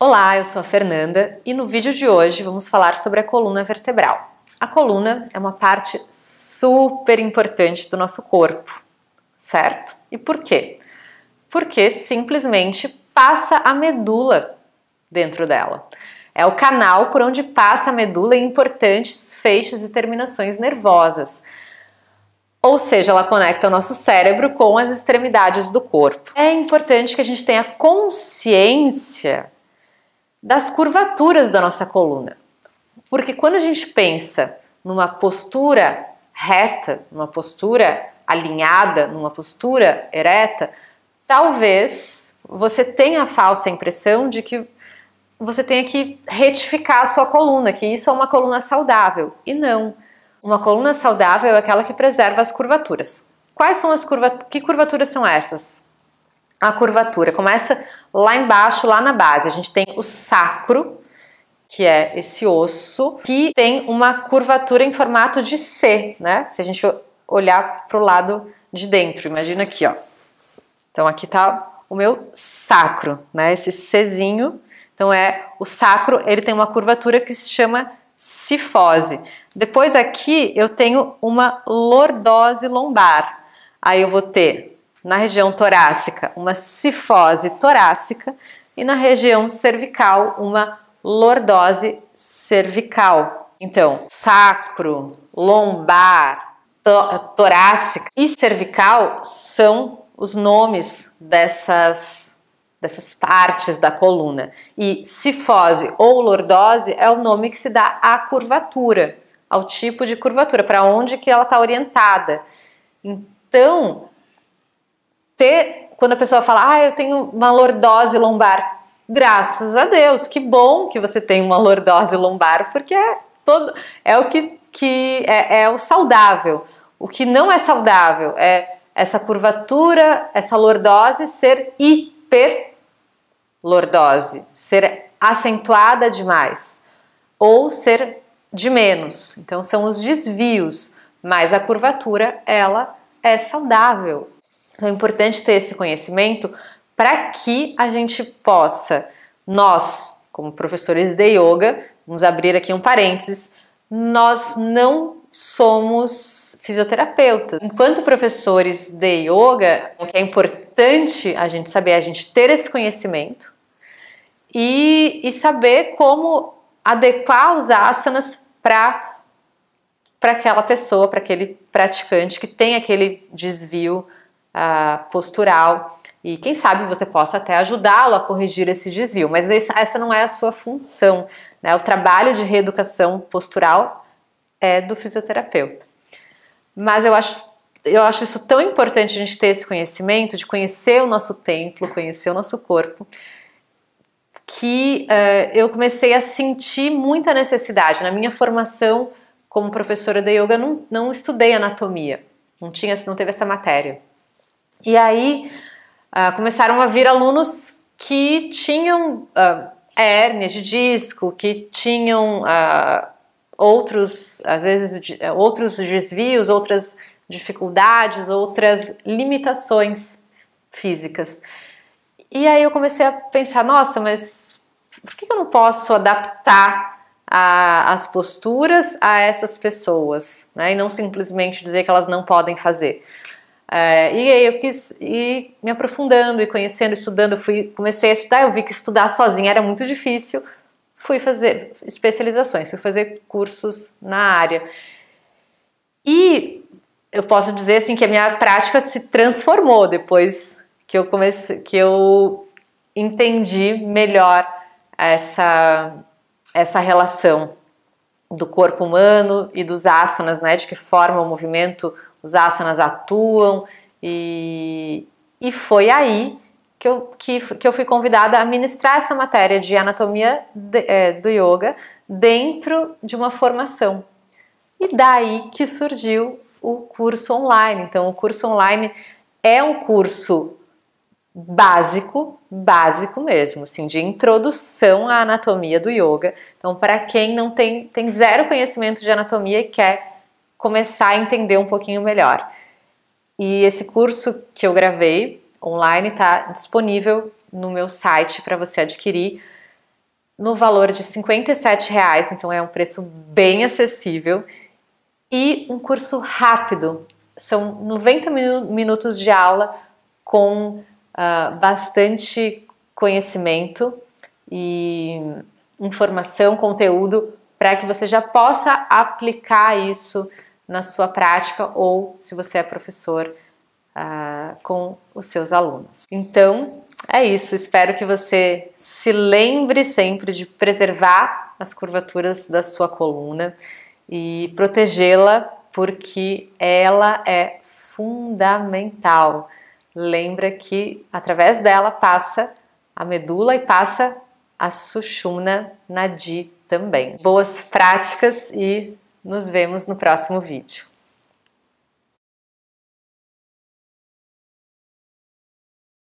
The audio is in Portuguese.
Olá, eu sou a Fernanda e no vídeo de hoje vamos falar sobre a coluna vertebral. A coluna é uma parte super importante do nosso corpo, certo? E por quê? Porque simplesmente passa a medula dentro dela. É o canal por onde passa a medula em importantes feixes e terminações nervosas. Ou seja, ela conecta o nosso cérebro com as extremidades do corpo. É importante que a gente tenha consciência das curvaturas da nossa coluna. Porque quando a gente pensa numa postura reta, numa postura alinhada, numa postura ereta, talvez você tenha a falsa impressão de que você tenha que retificar a sua coluna, que isso é uma coluna saudável. E não. Uma coluna saudável é aquela que preserva as curvaturas. Quais são as curvaturas? Que curvaturas são essas? A curvatura começa lá embaixo, lá na base. A gente tem o sacro, que é esse osso, que tem uma curvatura em formato de C, né? Se a gente olhar para o lado de dentro, imagina aqui, ó. Então aqui tá o meu sacro, né? Esse Czinho. Então o sacro, ele tem uma curvatura que se chama cifose. Depois aqui eu tenho uma lordose lombar. Aí eu vou ter na região torácica uma cifose torácica e na região cervical uma lordose cervical. Então, sacro, lombar, torácica e cervical são os nomes dessas partes da coluna. E cifose ou lordose é o nome que se dá à curvatura, ao tipo de curvatura, para onde que ela está orientada. Então, quando a pessoa fala, eu tenho uma lordose lombar, graças a Deus, que bom que você tem uma lordose lombar, porque é o que é o saudável. O que não é saudável é essa curvatura, essa lordose ser hiperlordose, ser acentuada demais ou ser de menos. Então são os desvios, mas a curvatura ela é saudável. Então é importante ter esse conhecimento para que a gente possa, nós, como professores de yoga, vamos abrir aqui um parênteses, nós não somos fisioterapeutas. Enquanto professores de yoga, o que é importante a gente saber é a gente ter esse conhecimento e saber como adequar os asanas para aquela pessoa, para aquele praticante que tem aquele desvio postural, e quem sabe você possa até ajudá-lo a corrigir esse desvio, mas essa não é a sua função, né? O trabalho de reeducação postural é do fisioterapeuta. Mas eu acho isso tão importante a gente ter esse conhecimento, de conhecer o nosso templo, conhecer o nosso corpo, que eu comecei a sentir muita necessidade. Na minha formação como professora de yoga, não estudei anatomia, não teve essa matéria. E aí começaram a vir alunos que tinham hérnia de disco, que tinham às vezes outros desvios, outras dificuldades, outras limitações físicas. E aí eu comecei a pensar, nossa, mas por que eu não posso adaptar as posturas a essas pessoas, né? E não simplesmente dizer que elas não podem fazer. E aí eu quis ir me aprofundando e conhecendo, estudando, comecei a estudar, eu vi que estudar sozinha era muito difícil, fui fazer especializações, fui fazer cursos na área. E eu posso dizer assim que a minha prática se transformou depois que eu entendi melhor essa relação do corpo humano e dos asanas, né, de que forma o movimento os asanas atuam, e foi aí que eu fui convidada a ministrar essa matéria de anatomia do yoga dentro de uma formação. E daí que surgiu o curso online. Então o curso online é um curso básico mesmo, assim, de introdução à anatomia do yoga. Então para quem não tem zero conhecimento de anatomia e quer começar a entender um pouquinho melhor. E esse curso que eu gravei online está disponível no meu site para você adquirir. no valor de R$ 57,00, então é um preço bem acessível, e um curso rápido, são 90 minutos de aula com bastante conhecimento e informação, conteúdo, para que você já possa aplicar isso na sua prática ou, se você é professor, com os seus alunos. Então, é isso. Espero que você se lembre sempre de preservar as curvaturas da sua coluna e protegê-la, porque ela é fundamental. Lembra que através dela passa a medula e passa a Sushumna Nadi também. Boas práticas e nos vemos no próximo vídeo.